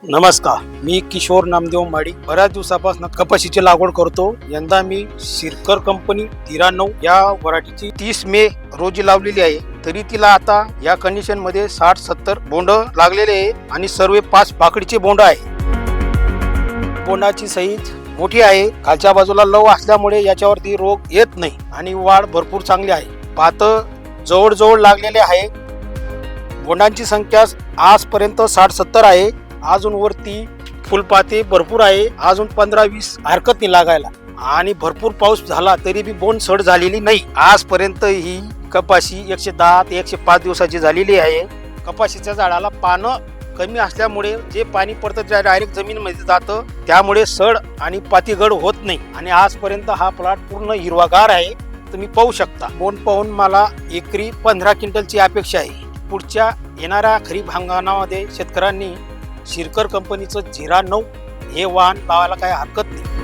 नमस्कार, मी किशोर नामदेव माडी. बऱ्याच दिवसापासून कपाशीची लागवड करतो. यंदा मी शिरकर कंपनी 93 या व्हरायटीची 30 मे रोजी लावलेली आहे. तरी तिला आता या कंडिशन मध्ये 60-70 बोंड लागलेले आहे आणि सर्व 5 पाकडीचे बोंड आहे. बोंडाची साईज मोठी आहे. खालच्या बाजूला लव असल्यामुळे याच्यावरती रोग येत नाही आणि वाढ भरपूर चांगली आहे. पात जवळ लागलेले आहे. बोंडांची संख्या आजपर्यंत 60-70 आहे. अजून वरती फुलपाते भरपूर आहे. अजून 15-20 हरकत नाही लागायला आणि भरपूर पाऊस झाला तरी बी बोंड सड झालेली नाही. आजपर्यंत ही कपाशी 110 ते 105 दिवसाची झालेली आहे. कपाशीच्या झाडाला पानं कमी असल्यामुळे जे पाणी पडतं त्या डायरेक्ट जमिनीमध्ये जातं, त्यामुळे सड आणि पातीगड होत नाही आणि आजपर्यंत हा प्लॉट पूर्ण हिरवागार आहे. तुम्ही पाहू शकता. बोंड पाहून मला एकरी 15 क्विंटलची अपेक्षा आहे. पुढच्या येणाऱ्या खरीप हंगामामध्ये शेतकऱ्यांनी शिरकर कंपनीचं 09 हे वाहन लावायला काही हरकत नाही.